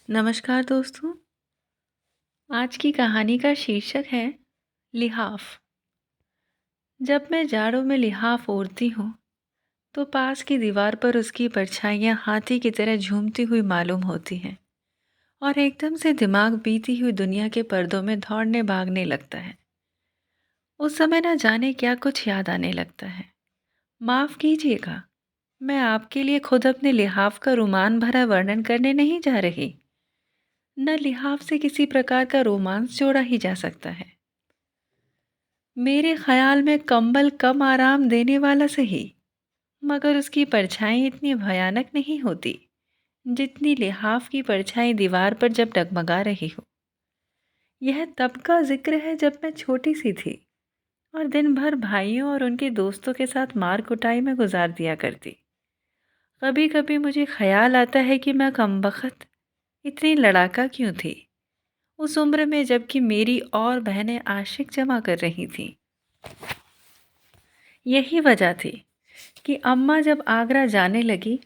नमस्कार दोस्तों। आज की कहानी का शीर्षक है लिहाफ। जब मैं जाड़ों में लिहाफ ओढ़ती हूँ तो पास की दीवार पर उसकी परछाइयाँ हाथी की तरह झूमती हुई मालूम होती हैं और एकदम से दिमाग बीती हुई दुनिया के पर्दों में दौड़ने भागने लगता है। उस समय ना जाने क्या कुछ याद आने लगता है। माफ कीजिएगा, मैं आपके लिए खुद अपने लिहाफ का रोमान भरा वर्णन करने नहीं जा रही। न लिहाफ से किसी प्रकार का रोमांस जोड़ा ही जा सकता है। मेरे ख्याल में कंबल कम आराम देने वाला सही, मगर उसकी परछाई इतनी भयानक नहीं होती जितनी लिहाफ की परछाई दीवार पर जब डगमगा रही हो। यह तब का जिक्र है जब मैं छोटी सी थी और दिन भर भाइयों और उनके दोस्तों के साथ मार कुटाई में गुजार दिया करती। कभी कभी मुझे ख्याल आता है कि मैं कमबख्त इतनी लड़ाका क्यों थी उस उम्र में, जबकि मेरी और बहनें आशिक जमा कर रही थीं। यही वजह थी कि अम्मा जब आगरा जाने लगी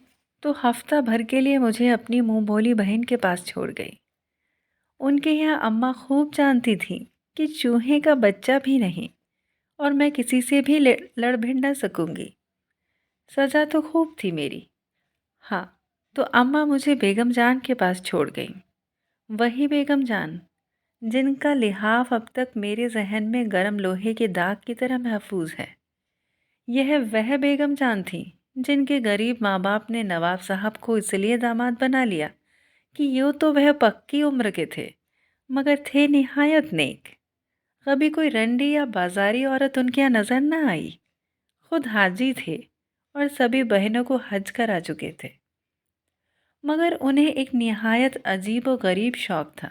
तो हफ्ता भर के लिए मुझे अपनी मुंह बोली बहन के पास छोड़ गई। उनके यहाँ अम्मा खूब जानती थी कि चूहे का बच्चा भी नहीं और मैं किसी से भी लड़ भिड़ न सकूंगी। सजा तो खूब थी मेरी। हाँ, तो अम्मा मुझे बेगम जान के पास छोड़ गई। वही बेगम जान जिनका लिहाफ अब तक मेरे जहन में गर्म लोहे के दाग की तरह महफूज है। यह वह बेगम जान थी जिनके गरीब माँ बाप ने नवाब साहब को इसलिए दामाद बना लिया कि यूँ तो वह पक्की उम्र के थे, मगर थे निहायत नेक। कभी कोई रंडी या बाजारी औरत उनके यहाँ नजर न आई। खुद हाजी थे और सभी बहनों को हज करा चुके थे। मगर उन्हें एक निहायत अजीब व गरीब शौक था।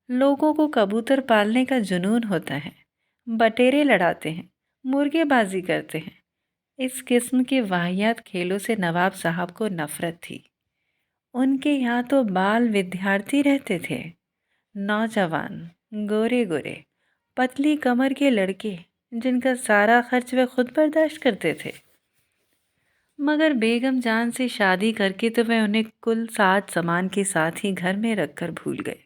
लोगों को कबूतर पालने का जुनून होता है, बटेरे लड़ाते हैं, मुर्गेबाजी करते हैं। इस किस्म के वाहियात खेलों से नवाब साहब को नफरत थी। उनके यहाँ तो बाल विद्यार्थी रहते थे, नौजवान, गोरे गोरे, पतली कमर के लड़के जिनका सारा खर्च वे खुद बर्दाश्त करते थे। मगर बेगम जान से शादी करके तो वह उन्हें कुल साथ सामान के साथ ही घर में रखकर भूल गए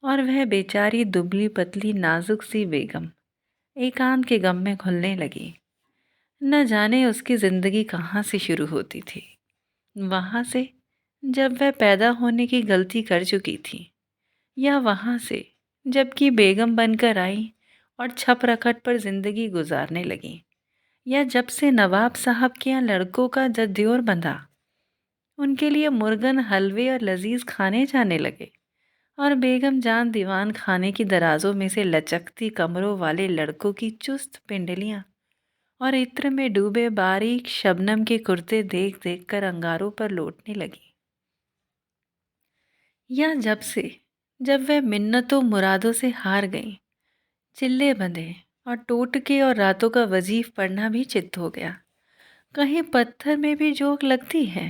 और वह बेचारी दुबली पतली नाजुक सी बेगम एकांत के गम में घुलने लगी। न जाने उसकी जिंदगी कहाँ से शुरू होती थी। वहाँ से जब वह पैदा होने की गलती कर चुकी थी, या वहाँ से जबकि बेगम बनकर आई और छप रखट पर जिंदगी गुजारने लगी, या जब से नवाब साहब के यहाँ लड़कों का जद्योर बंधा, उनके लिए मुर्गन हलवे और लजीज खाने जाने लगे और बेगम जान दीवान खाने की दराजों में से लचकती कमरों वाले लड़कों की चुस्त पिंडलियाँ और इत्र में डूबे बारीक शबनम के कुर्ते देख देख कर अंगारों पर लौटने लगी। या जब वह मिन्नतों मुरादों से हार गई, चिल्ले बंधे और टोटके और रातों का वजीफ पढ़ना भी चित्त हो गया। कहीं पत्थर में भी जोक लगती है।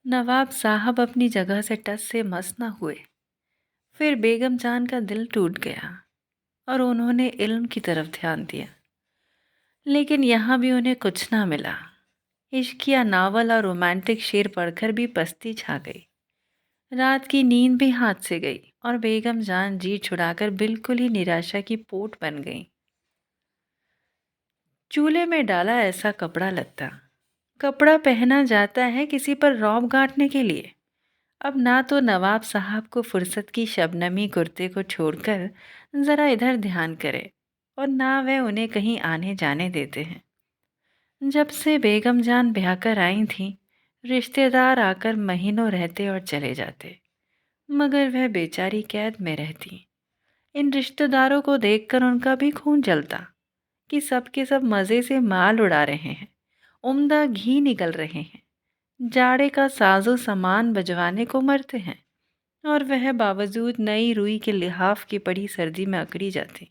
नवाब साहब अपनी जगह से टस से मस न हुए। फिर बेगम जान का दिल टूट गया और उन्होंने इल्म की तरफ ध्यान दिया, लेकिन यहाँ भी उन्हें कुछ ना मिला। इश्क या नावल और रोमांटिक शेर पढ़कर भी पस्ती छा गई। रात की नींद भी हाथ से गई और बेगम जान जी छुड़ाकर बिल्कुल ही निराशा की पोट बन गई। चूल्हे में डाला ऐसा कपड़ा लत्ता, कपड़ा पहना जाता है किसी पर रौब गांठने के लिए। अब ना तो नवाब साहब को फुर्सत की शबनमी कुर्ते को छोड़कर ज़रा इधर ध्यान करे और ना वह उन्हें कहीं आने जाने देते हैं। जब से बेगम जान ब्याह कर आई थीं, रिश्तेदार आकर महीनों रहते और चले जाते, मगर वह बेचारी कैद में रहती। इन रिश्तेदारों को देखकर उनका भी खून जलता कि सब के सब मज़े से माल उड़ा रहे हैं, उम्दा घी निकल रहे हैं, जाड़े का साजो सामान बजवाने को मरते हैं, और वह बावजूद नई रुई के लिहाफ की पड़ी सर्दी में अकड़ी जाती।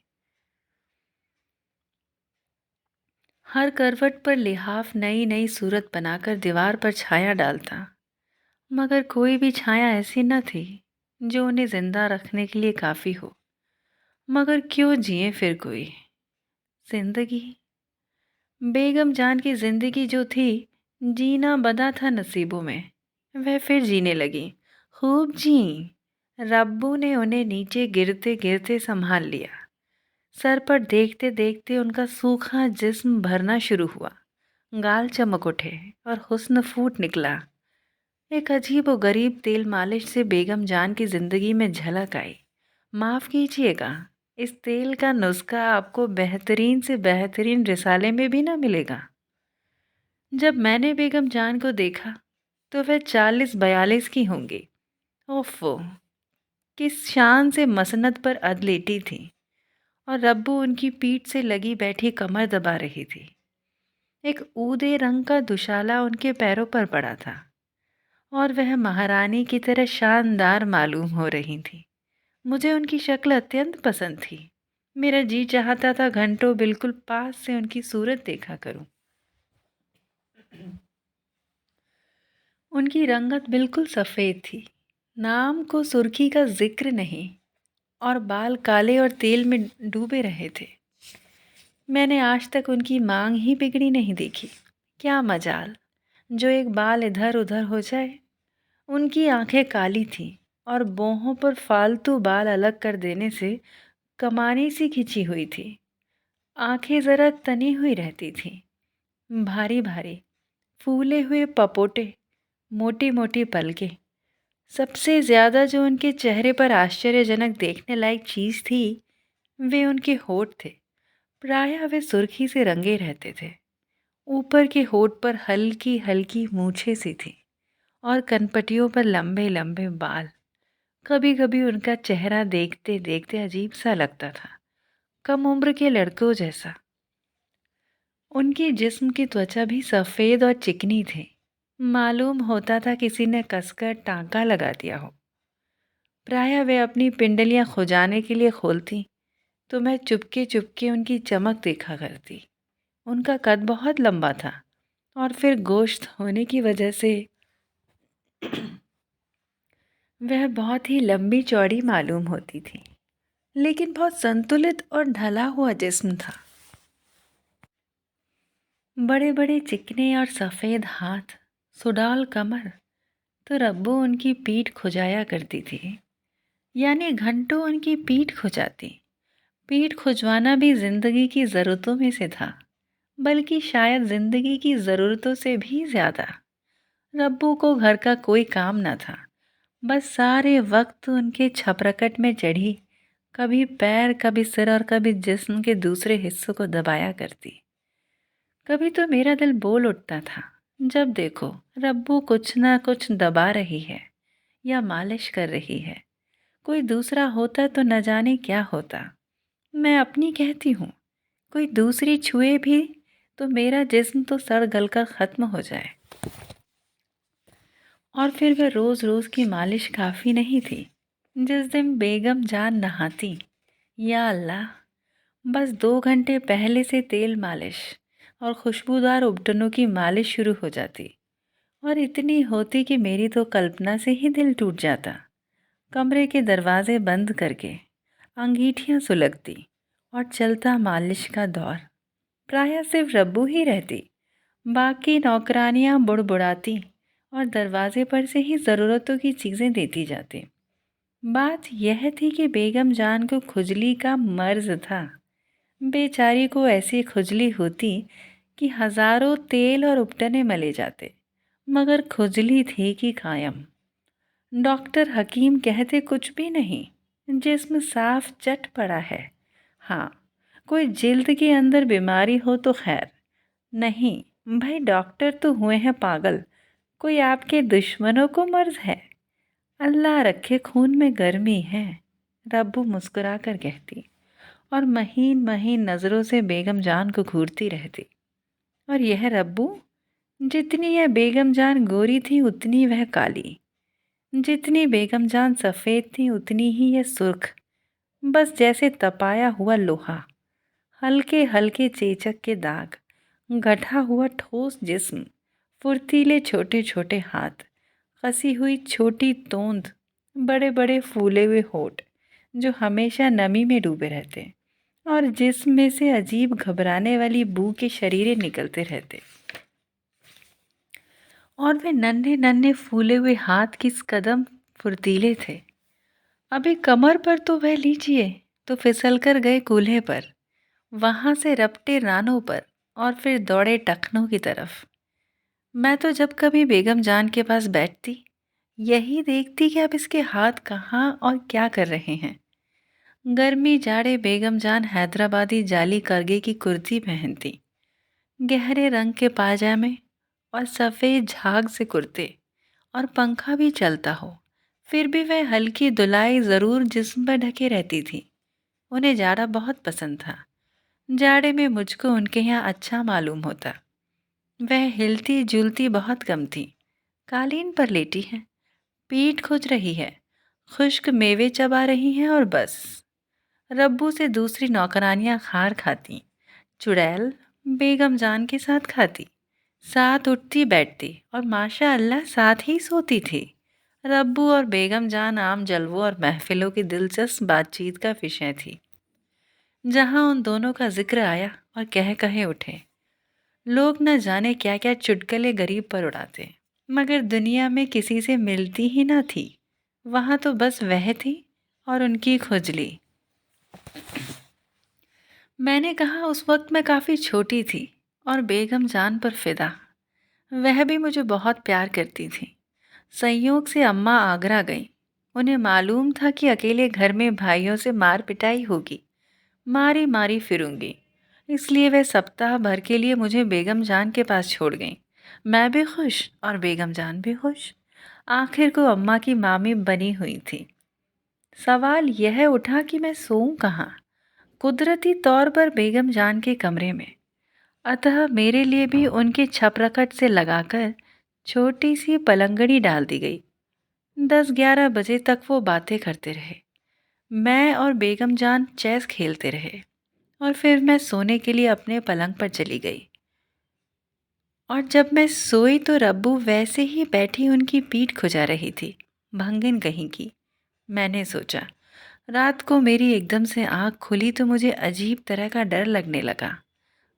हर करवट पर लिहाफ नई नई सूरत बनाकर दीवार पर छाया डालता, मगर कोई भी छाया ऐसी न थी जो उन्हें जिंदा रखने के लिए काफ़ी हो। मगर क्यों जिए फिर कोई जिंदगी। बेगम जान की जिंदगी जो थी, जीना बदा था नसीबों में, वह फिर जीने लगी, खूब जी। रब्बू ने उन्हें नीचे गिरते गिरते संभाल लिया। सर पर देखते देखते उनका सूखा जिस्म भरना शुरू हुआ। गाल चमक उठे और हुस्न फूट निकला। एक अजीब व गरीब तेल मालिश से बेगम जान की जिंदगी में झलक आई। माफ़ कीजिएगा, इस तेल का नुस्खा आपको बेहतरीन से बेहतरीन रिसाले में भी ना मिलेगा। जब मैंने बेगम जान को देखा तो वह 40-42 की होंगी। ओफो, किस शान से मसनद पर अधलेटी थी और रब्बू उनकी पीठ से लगी बैठी कमर दबा रही थी। एक ऊदे रंग का दुशाला उनके पैरों पर पड़ा था और वह महारानी की तरह शानदार मालूम हो रही थी। मुझे उनकी शक्ल अत्यंत पसंद थी। मेरा जी चाहता था घंटों बिल्कुल पास से उनकी सूरत देखा करूं। उनकी रंगत बिल्कुल सफ़ेद थी, नाम को सुर्खी का जिक्र नहीं, और बाल काले और तेल में डूबे रहे थे। मैंने आज तक उनकी मांग ही बिगड़ी नहीं देखी। क्या मजाल जो एक बाल इधर उधर हो जाए। उनकी आंखें काली थीं और बाहों पर फालतू बाल अलग कर देने से कमानी सी खिंची हुई थी। आंखें ज़रा तनी हुई रहती थीं, भारी भारी, फूले हुए पपोटे, मोटी मोटी पलकें। सबसे ज़्यादा जो उनके चेहरे पर आश्चर्यजनक देखने लायक चीज़ थी, वे उनके होठ थे। प्रायः वे सुर्खी से रंगे रहते थे। ऊपर के होठ पर हल्की हल्की मूछें सी थीं और कनपटियों पर लंबे लंबे बाल। कभी कभी उनका चेहरा देखते देखते अजीब सा लगता था, कम उम्र के लड़कों जैसा। उनकी जिस्म की त्वचा भी सफ़ेद और चिकनी थी। मालूम होता था किसी ने कसकर टांका लगा दिया हो। प्रायः वे अपनी पिंडलियां खुजाने के लिए खोलती तो मैं चुपके चुपके उनकी चमक देखा करती। उनका कद बहुत लंबा था और फिर गोश्त होने की वजह से वह बहुत ही लंबी चौड़ी मालूम होती थी, लेकिन बहुत संतुलित और ढला हुआ जिस्म था। बड़े बड़े चिकने और सफ़ेद हाथ, सुडौल कमर। तो रब्बू उनकी पीठ खुजाया करती थी, यानी घंटों उनकी पीठ खुजाती। पीठ खुजवाना भी जिंदगी की ज़रूरतों में से था, बल्कि शायद जिंदगी की ज़रूरतों से भी ज़्यादा। रब्बू को घर का कोई काम न था, बस सारे वक्त उनके छपरकट में चढ़ी कभी पैर, कभी सिर और कभी जिस्म के दूसरे हिस्सों को दबाया करती। कभी तो मेरा दिल बोल उठता था, जब देखो रब्बू कुछ ना कुछ दबा रही है या मालिश कर रही है। कोई दूसरा होता तो न जाने क्या होता। मैं अपनी कहती हूँ, कोई दूसरी छुए भी तो मेरा जिस्म तो सड़ गल कर ख़त्म हो जाए। और फिर वह रोज़ रोज़ की मालिश काफ़ी नहीं थी। जिस दिन बेगम जान नहाती, या अल्लाह, बस 2 घंटे पहले से तेल मालिश और खुशबूदार उबटनों की मालिश शुरू हो जाती, और इतनी होती कि मेरी तो कल्पना से ही दिल टूट जाता। कमरे के दरवाजे बंद करके अंगीठियाँ सुलगती और चलता मालिश का दौर। प्रायः सिर्फ रब्बू ही रहती, बाकी नौकरानियाँ बुड़बुड़ाती और दरवाजे पर से ही ज़रूरतों की चीज़ें देती जाती। बात यह थी कि बेगम जान को खुजली का मर्ज था। बेचारी को ऐसी खुजली होती कि हज़ारों तेल और उपटने मले जाते, मगर खुजली थी कि कायम। डॉक्टर हकीम कहते कुछ भी नहीं, जिस्म साफ चट पड़ा है। हाँ, कोई जिल्द के अंदर बीमारी हो तो खैर। नहीं भाई, डॉक्टर तो हुए हैं पागल, कोई आपके दुश्मनों को मर्ज है। अल्लाह रखे खून में गर्मी है, रब्बू मुस्कुरा कर कहती और महीन महीन नज़रों से बेगम जान को घूरती रहती। और यह रब्बू, जितनी यह बेगम जान गोरी थी उतनी वह काली, जितनी बेगम जान सफ़ेद थी उतनी ही यह सुर्ख, बस जैसे तपाया हुआ लोहा। हल्के हल्के चेचक के दाग, गढ़ा हुआ ठोस जिस्म, फुर्तीले छोटे छोटे हाथ, कसी हुई छोटी तोंद, बड़े बड़े फूले हुए होठ जो हमेशा नमी में डूबे रहते और जिस्म में से अजीब घबराने वाली बू के शरीरे निकलते रहते। और वे नन्हे नन्हे फूले हुए हाथ किस कदम फुर्तीले थे। अभी कमर पर तो वह लीजिए, तो फिसल कर गए कूल्हे पर, वहां से रपटे रानों पर और फिर दौड़े टखनों की तरफ। मैं तो जब कभी बेगम जान के पास बैठती, यही देखती कि अब इसके हाथ कहाँ और क्या कर रहे हैं। गर्मी जाड़े बेगम जान हैदराबादी जाली करगे की कुर्ती पहनती, गहरे रंग के पाजामे और सफ़ेद झाग से कुर्ते, और पंखा भी चलता हो फिर भी वह हल्की धुलाई ज़रूर जिस्म पर ढके रहती थी। उन्हें जाड़ा बहुत पसंद था। जाड़े में मुझको उनके यहाँ अच्छा मालूम होता। वह हिलती जुलती बहुत कम थी, कालीन पर लेटी है, पीठ खुज रही है, खुश्क मेवे चबा रही हैं और बस। रब्बू से दूसरी नौकरानियां खार खाती, चुड़ैल बेगम जान के साथ खाती, साथ उठती बैठती और माशा अल्लाह साथ ही सोती थी। रब्बू और बेगम जान आम जलवों और महफिलों की दिलचस्प बातचीत का विषय थी। जहां उन दोनों का जिक्र आया और कह कहे उठे, लोग न जाने क्या क्या चुटकुले गरीब पर उड़ाते, मगर दुनिया में किसी से मिलती ही ना थी। वहां तो बस वह थी और उनकी खुजली। मैंने कहा उस वक्त मैं काफ़ी छोटी थी और बेगम जान पर फिदा। वह भी मुझे बहुत प्यार करती थी। संयोग से अम्मा आगरा गईं। उन्हें मालूम था कि अकेले घर में भाइयों से मार पिटाई होगी, मारी मारी फिरूंगी। इसलिए वह सप्ताह भर के लिए मुझे बेगम जान के पास छोड़ गईं। मैं भी खुश और बेगम जान भी खुश। आखिर को अम्मा की मामी बनी हुई थी। सवाल यह उठा कि मैं सोऊं कहाँ। कुदरती तौर पर बेगम जान के कमरे में। अतः मेरे लिए भी उनके छपरकट से लगाकर छोटी सी पलंगड़ी डाल दी गई। 10-11 बजे तक वो बातें करते रहे। मैं और बेगम जान चेस खेलते रहे और फिर मैं सोने के लिए अपने पलंग पर चली गई। और जब मैं सोई तो रब्बू वैसे ही बैठी उनकी पीठ खुजा रही थी, भंगिन कहीं की। मैंने सोचा, रात को मेरी एकदम से आँख खुली तो मुझे अजीब तरह का डर लगने लगा।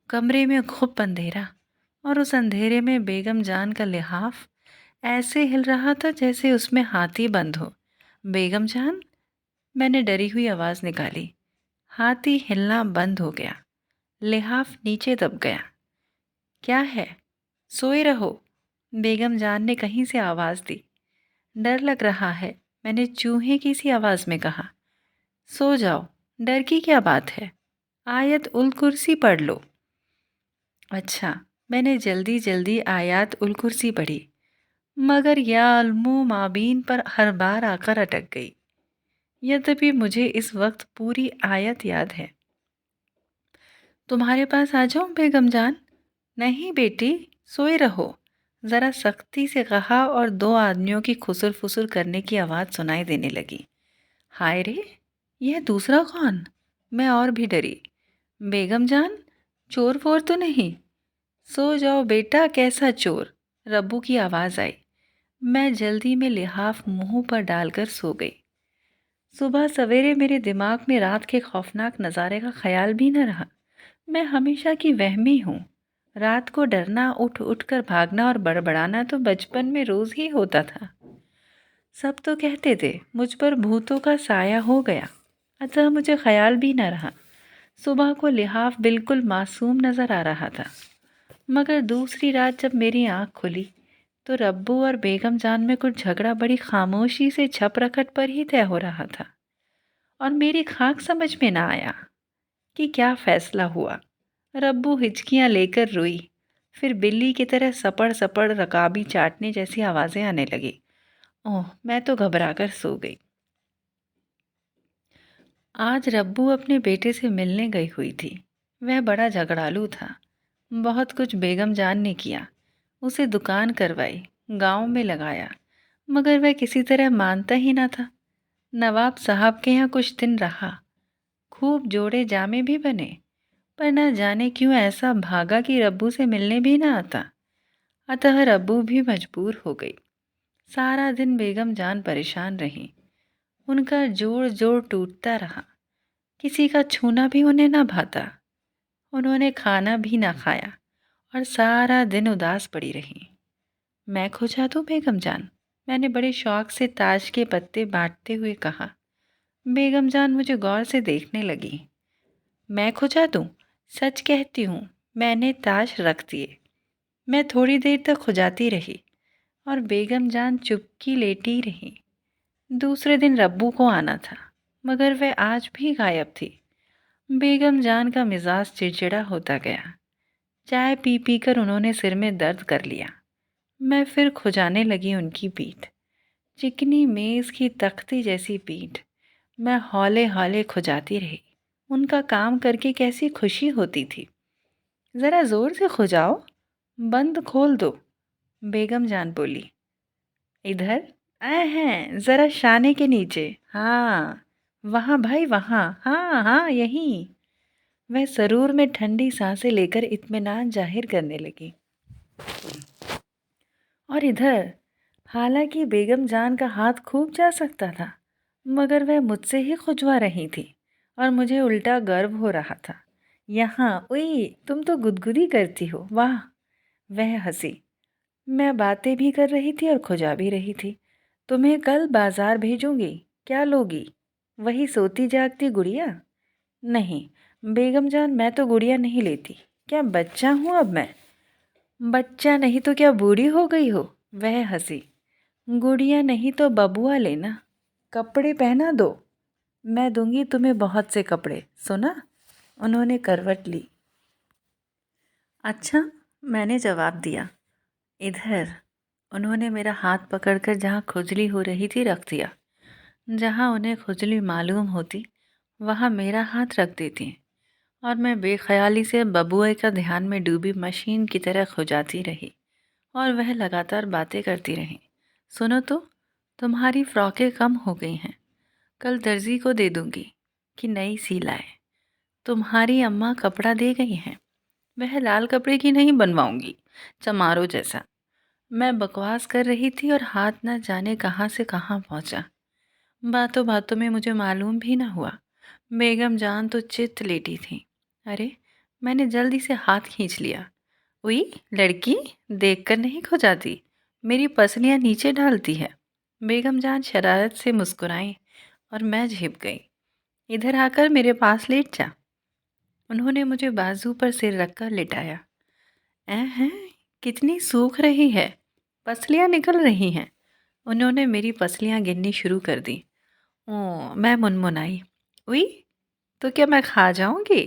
कमरे में खूब अंधेरा और उस अंधेरे में बेगम जान का लिहाफ ऐसे हिल रहा था जैसे उसमें हाथी बंद हो। बेगम जान, मैंने डरी हुई आवाज़ निकाली। हाथी हिलना बंद हो गया, लिहाफ नीचे दब गया। क्या है, सोए रहो, बेगम जान ने कहीं से आवाज़ दी। डर लग रहा है, मैंने चूहे की सी आवाज़ में कहा। सो जाओ, डर की क्या बात है, आयत उल कुर्सी पढ़ लो। अच्छा, मैंने जल्दी जल्दी आयात उल कुर्सी पढ़ी, मगर या अल्मु माबीन पर हर बार आकर अटक गई। यद्यपि मुझे इस वक्त पूरी आयत याद है। तुम्हारे पास आ जाऊं बेगम जान? नहीं बेटी, सोए रहो, ज़रा सख्ती से कहा और दो आदमियों की खुसुर फुसुर करने की आवाज़ सुनाई देने लगी। हाय रे, यह दूसरा कौन? मैं और भी डरी। बेगम जान, चोर वोर तो नहीं? सो जाओ बेटा, कैसा चोर? रब्बू की आवाज़ आई। मैं जल्दी में लिहाफ मुंह पर डालकर सो गई। सुबह सवेरे मेरे दिमाग में रात के खौफनाक नज़ारे का ख्याल भी न रहा। मैं हमेशा की वहमी हूँ। रात को डरना, उठ उठ कर भागना और बड़बड़ाना तो बचपन में रोज़ ही होता था। सब तो कहते थे मुझ पर भूतों का साया हो गया, अतः मुझे ख्याल भी न रहा। सुबह को लिहाफ बिल्कुल मासूम नज़र आ रहा था। मगर दूसरी रात जब मेरी आँख खुली तो रब्बू और बेगम जान में कुछ झगड़ा बड़ी खामोशी से छप रखट पर ही तय हो रहा था, और मेरी खाक समझ में ना आया कि क्या फैसला हुआ। रब्बू हिचकियाँ लेकर रोई, फिर बिल्ली की तरह सपड़ सपड़ रकाबी चाटने जैसी आवाज़ें आने लगी। ओह, मैं तो घबराकर सो गई। आज रब्बू अपने बेटे से मिलने गई हुई थी। वह बड़ा झगड़ालू था। बहुत कुछ बेगम जान ने किया, उसे दुकान करवाई, गांव में लगाया, मगर वह किसी तरह मानता ही ना था। नवाब साहब के यहाँ कुछ दिन रहा, खूब जोड़े जामे भी बने, पर न जाने क्यों ऐसा भागा कि रब्बू से मिलने भी ना आता। अतः रब्बू भी मजबूर हो गई। सारा दिन बेगम जान परेशान रही। उनका जोड़ जोड़ टूटता रहा। किसी का छूना भी उन्हें ना भाता। उन्होंने खाना भी ना खाया और सारा दिन उदास पड़ी रही। मैं खो जादू बेगम जान, मैंने बड़े शौक से ताश के पत्ते बांटते हुए कहा। बेगम जान मुझे गौर से देखने लगी। मैं खुजा दूँ? सच कहती हूँ, मैंने ताश रख दिए। मैं थोड़ी देर तक खुजाती रही और बेगम जान चुपकी लेटी रही। दूसरे दिन रब्बू को आना था, मगर वह आज भी गायब थी। बेगम जान का मिजाज चिड़चिड़ा होता गया। चाय पी पी कर उन्होंने सिर में दर्द कर लिया। मैं फिर खुजाने लगी उनकी पीठ। चिकनी मेज़ की तख्ती जैसी पीठ। मैं हौले हौले खुजाती रही। उनका काम करके कैसी खुशी होती थी। ज़रा ज़ोर से खुजाओ, बंद खोल दो, बेगम जान बोली। इधर हैं, ज़रा शाने के नीचे। हाँ, वहाँ भाई वहाँ, हाँ हाँ यहीं। वह सरूर में ठंडी सांसें लेकर इत्मीनान जाहिर करने लगी। और इधर, हालांकि बेगम जान का हाथ खूब जा सकता था, मगर वह मुझसे ही खुजवा रही थी और मुझे उल्टा गर्व हो रहा था। यहाँ, उई, तुम तो गुदगुदी करती हो, वाह। वह हंसी। मैं बातें भी कर रही थी और खुजा भी रही थी। तुम्हें कल बाजार भेजूंगी, क्या लोगी? वही सोती जागती गुड़िया? नहीं बेगम जान, मैं तो गुड़िया नहीं लेती। क्या बच्चा हूँ अब मैं? बच्चा नहीं तो क्या बूढ़ी हो गई हो? वह हंसी। गुड़िया नहीं तो बबुआ लेना, कपड़े पहना दो। मैं दूंगी तुम्हें बहुत से कपड़े, सुना? उन्होंने करवट ली। अच्छा, मैंने जवाब दिया। इधर। उन्होंने मेरा हाथ पकड़कर जहाँ खुजली हो रही थी रख दिया। जहाँ उन्हें खुजली मालूम होती वहाँ मेरा हाथ रख देती और मैं बेख्याली से बबुए का ध्यान में डूबी मशीन की तरह खुजाती रही और वह लगातार बातें करती रही। सुनो तो, तुम्हारी फ्रॉकें कम हो गई हैं, कल दर्जी को दे दूंगी कि नई सी लाए। तुम्हारी अम्मा कपड़ा दे गई हैं, वह लाल कपड़े की नहीं बनवाऊंगी, चमारो जैसा। मैं बकवास कर रही थी और हाथ न जाने कहाँ से कहाँ पहुँचा। बातों बातों में मुझे मालूम भी न हुआ बेगम जान तो चित्त लेटी थी। अरे, मैंने जल्दी से हाथ खींच लिया। उई, लड़की, देखकर नहीं खो जाती, मेरी पसलियाँ नीचे डालती है। बेगम जान शरारत से मुस्कुराई और मैं झिप गई। इधर आकर मेरे पास लेट जा। उन्होंने मुझे बाजू पर सिर रखकर लिटाया। हैं, कितनी सूख रही है, पसलियाँ निकल रही हैं। उन्होंने मेरी पसलियाँ गिननी शुरू कर दी। ओह, मैं मुनमुनाई। उई, तो क्या मैं खा जाऊंगी?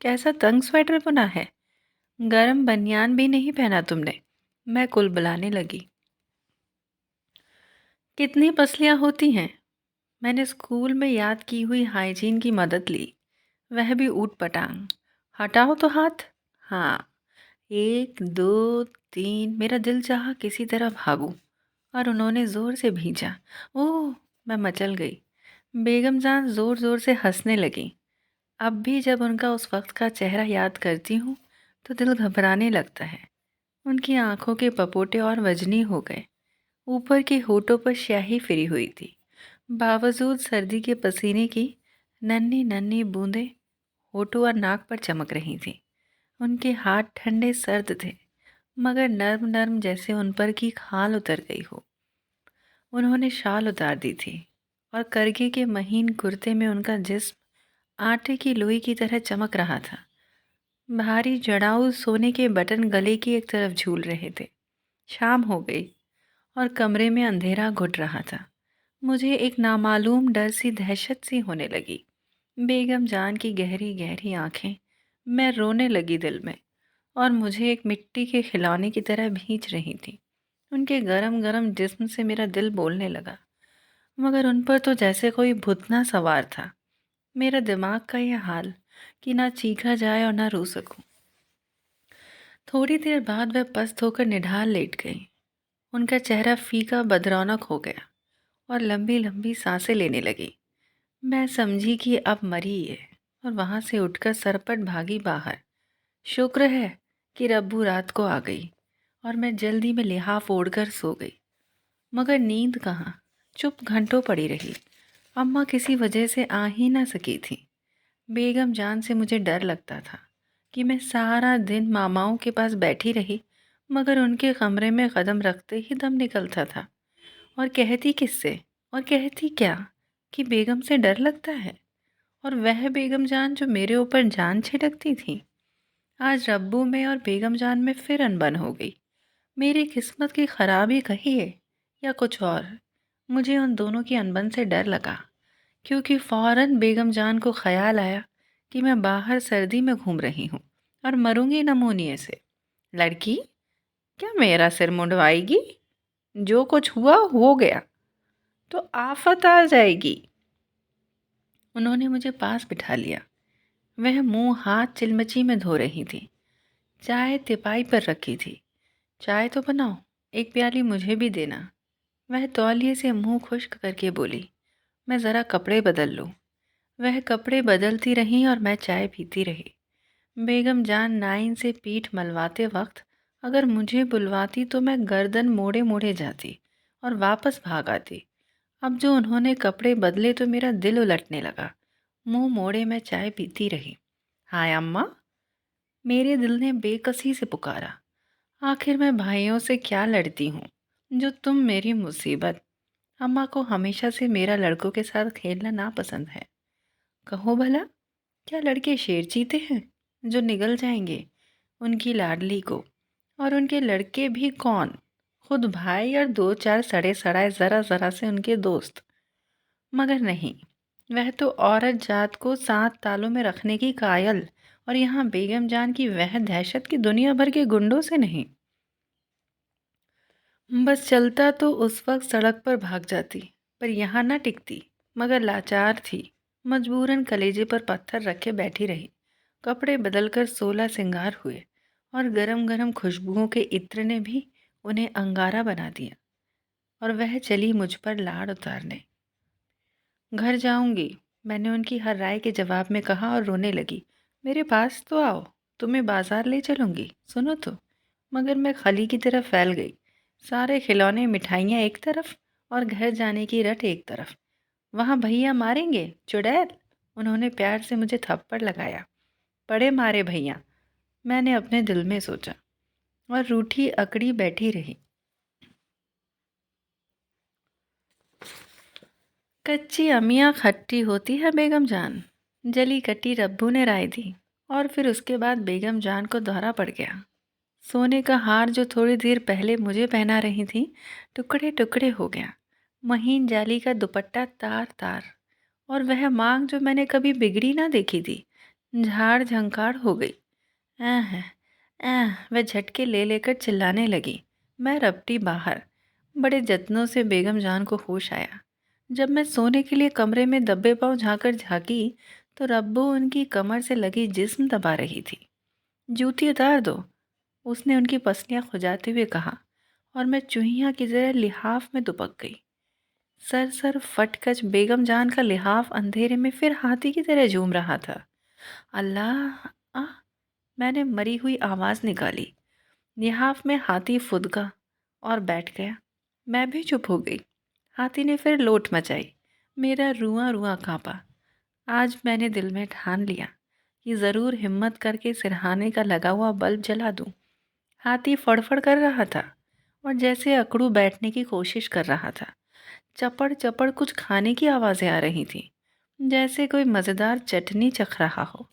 कैसा तंग स्वेटर बुना है, गरम बनियान भी नहीं पहना तुमने। मैं कुलबुलाने लगी। कितनी पसलियाँ होती हैं? मैंने स्कूल में याद की हुई हाइजीन की मदद ली, वह भी ऊट पटांग। हटाओ तो हाथ। हाँ, 1 2 3। मेरा दिल चाहा किसी तरह भागूं और उन्होंने ज़ोर से भींचा। ओह, मैं मचल गई। बेगम जान ज़ोर ज़ोर से हंसने लगी। अब भी जब उनका उस वक्त का चेहरा याद करती हूँ तो दिल घबराने लगता है। उनकी आंखों के पपोटे और वजनी हो गए। ऊपर के होठों पर स्याही फिरी हुई थी। बावजूद सर्दी के पसीने की नन्ही नन्ही बूंदें होठों और नाक पर चमक रही थीं। उनके हाथ ठंडे सर्द थे, मगर नर्म नर्म, जैसे उन पर की खाल उतर गई हो। उन्होंने शाल उतार दी थी और करगे के महीन कुर्ते में उनका जिस्म आटे की लोई की तरह चमक रहा था। भारी जड़ाऊ सोने के बटन गले की एक तरफ झूल रहे थे। शाम हो गई और कमरे में अंधेरा घुट रहा था। मुझे एक नामालूम डर सी दहशत सी होने लगी। बेगम जान की गहरी गहरी आंखें, मैं रोने लगी दिल में, और मुझे एक मिट्टी के खिलौने की तरह भींच रही थी। उनके गरम गरम जिस्म से मेरा दिल बोलने लगा, मगर उन पर तो जैसे कोई भुतना सवार था। मेरा दिमाग का यह हाल कि ना चीखा जाए और ना रो सकूं। थोड़ी देर बाद वह पस्त होकर निढाल लेट गई। उनका चेहरा फीका बदरौनक हो गया और लंबी लंबी सांसें लेने लगी। मैं समझी कि अब मरी है और वहाँ से उठकर सरपट भागी बाहर। शुक्र है कि रब्बू रात को आ गई और मैं जल्दी में लिहाफ ओढ़कर सो गई। मगर नींद कहाँ, चुप घंटों पड़ी रही। अम्मा किसी वजह से आ ही ना सकी थी। बेगम जान से मुझे डर लगता था कि मैं सारा दिन मामाओं के पास बैठी रही, मगर उनके कमरे में कदम रखते ही दम निकलता था। और कहती किससे, और कहती क्या, कि बेगम से डर लगता है। और वह बेगम जान जो मेरे ऊपर जान छिड़कती थी, आज रब्बू में और बेगम जान में फिर अनबन हो गई। मेरी किस्मत की खराबी कहिए या कुछ और, मुझे उन दोनों की अनबन से डर लगा, क्योंकि फौरन बेगम जान को ख्याल आया कि मैं बाहर सर्दी में घूम रही हूँ और मरूंगी नमूनिए से। लड़की, क्या मेरा सिर मुंडवाएगी? जो कुछ हुआ हो गया, तो आफत आ जाएगी। उन्होंने मुझे पास बिठा लिया। वह मुंह हाथ चिलमची में धो रही थी। चाय तिपाई पर रखी थी। चाय तो बनाओ, एक प्याली मुझे भी देना। वह तौलिए से मुंह खुश्क करके बोली, मैं ज़रा कपड़े बदल लूँ। वह कपड़े बदलती रही और मैं चाय पीती रही। बेगम जान नाइन से पीठ मलवाते वक्त अगर मुझे बुलवाती तो मैं गर्दन मोड़े मोड़े जाती और वापस भाग आती। अब जो उन्होंने कपड़े बदले तो मेरा दिल उलटने लगा। मुंह मोड़े मैं चाय पीती रही। हाय अम्मा, मेरे दिल ने बेकसी से पुकारा। आखिर मैं भाइयों से क्या लड़ती हूँ, जो तुम मेरी मुसीबत। अम्मा को हमेशा से मेरा लड़कों के साथ खेलना नापसंद है। कहो भला, क्या लड़के शेर चीते हैं जो निगल जाएंगे उनकी लाडली को? और उनके लड़के भी कौन, खुद भाई और दो चार सड़े सड़ाए ज़रा ज़रा से उनके दोस्त। मगर नहीं, वह तो औरत जात को 7 तालों में रखने की कायल, और यहाँ बेगम जान की वह दहशत की दुनिया भर के गुंडों से नहीं। बस चलता तो उस वक्त सड़क पर भाग जाती, पर यहाँ न टिकती। मगर लाचार थी, मजबूरन कलेजे पर पत्थर रखे बैठी रही। कपड़े बदलकर 16 सिंगार हुए और गरम गरम खुशबुओं के इत्र ने भी उन्हें अंगारा बना दिया। और वह चली मुझ पर लाड़ उतारने। घर जाऊंगी, मैंने उनकी हर राय के जवाब में कहा और रोने लगी। मेरे पास तो आओ, तुम्हें बाजार ले चलूंगी, सुनो तो। मगर मैं खली की तरफ फैल गई। सारे खिलौने मिठाइयाँ एक तरफ और घर जाने की रट एक तरफ। वहाँ भैया मारेंगे चुड़ैल। उन्होंने प्यार से मुझे थप्पड़ लगाया। पड़े मारे भैया, मैंने अपने दिल में सोचा, और रूठी अकड़ी बैठी रही। कच्ची अमियाँ खट्टी होती है बेगम जान, जली कट्टी रब्बू ने राय दी। और फिर उसके बाद बेगम जान को दौरा पड़ गया। सोने का हार जो थोड़ी देर पहले मुझे पहना रही थी, टुकड़े टुकड़े हो गया। महीन जाली का दुपट्टा तार तार, और वह मांग जो मैंने कभी बिगड़ी ना देखी थी, झाड़ झंकार हो गई। आह वह झटके ले लेकर चिल्लाने लगी। मैं रपटी बाहर। बड़े जत्नों से बेगम जान को होश आया। जब मैं सोने के लिए कमरे में दब्बे पाँव झाँकर झाँकी तो रब्बू उनकी कमर से लगी जिस्म दबा रही थी। जूती उतार दो, उसने उनकी पसलियाँ खुजाते हुए कहा, और मैं चूहिया की तरह लिहाफ में दुबक गई। सर सर फटकच बेगम जान का लिहाफ अंधेरे में फिर हाथी की तरह झूम रहा था। अल्लाह आ, मैंने मरी हुई आवाज़ निकाली। लिहाफ में हाथी फुदका और बैठ गया। मैं भी चुप हो गई। हाथी ने फिर लोट मचाई। मेरा रुआं रुआं कांपा। आज मैंने दिल में ठान लिया कि ज़रूर हिम्मत करके सिरहाने का लगा हुआ बल्ब जला दूं। हाथी फड़फड़ कर रहा था और जैसे अकड़ू बैठने की कोशिश कर रहा था। चपड़ चपड़ कुछ खाने की आवाज़ें आ रही थी, जैसे कोई मज़ेदार चटनी चख रहा हो।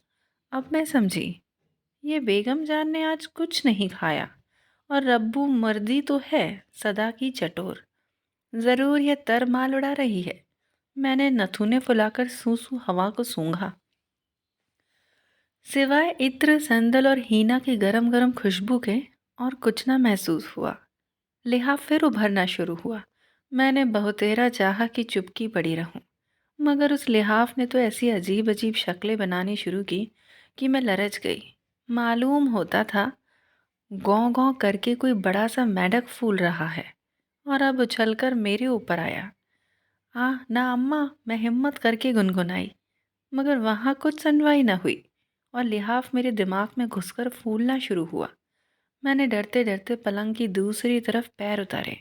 अब मैं समझी, ये बेगम जान ने आज कुछ नहीं खाया, और रब्बू मर्दी तो है सदा की चटोर। ज़रूर यह तर माल उड़ा रही है। मैंने नथुने फुलाकर सूं सूं हवा को सूंघा। सिवाय इत्र संदल और हीना की गरम गरम खुशबू के और कुछ न महसूस हुआ। लिहाफ फिर उभरना शुरू हुआ। मैंने बहुतेरा चाहा कि चुपकी पड़ी रहूं, मगर उस लिहाफ ने तो ऐसी अजीब अजीब शक्लें बनानी शुरू की कि मैं लरच गई। मालूम होता था गौं गौं करके कोई बड़ा सा मेंढक फूल रहा है, और अब उछलकर मेरे ऊपर आया। ना अम्मा, मैं हिम्मत करके गुनगुनाई, मगर वहाँ कुछ सुनवाई न हुई, और लिहाफ मेरे दिमाग में घुसकर फूलना शुरू हुआ। मैंने डरते डरते पलंग की दूसरी तरफ पैर उतारे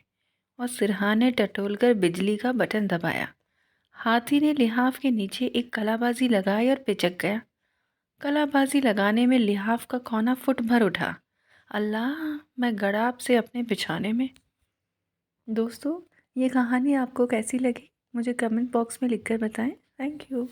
और सिरहाने टटोलकर बिजली का बटन दबाया। हाथी ने लिहाफ के नीचे एक कलाबाजी लगाई और पिचक गया। कलाबाजी लगाने में लिहाफ का कोना फुट भर उठा। अल्लाह, मैं गड़ाप से अपने बिछाने में। दोस्तों, ये कहानी आपको कैसी लगी मुझे कमेंट बॉक्स में लिखकर बताएं। Thank you.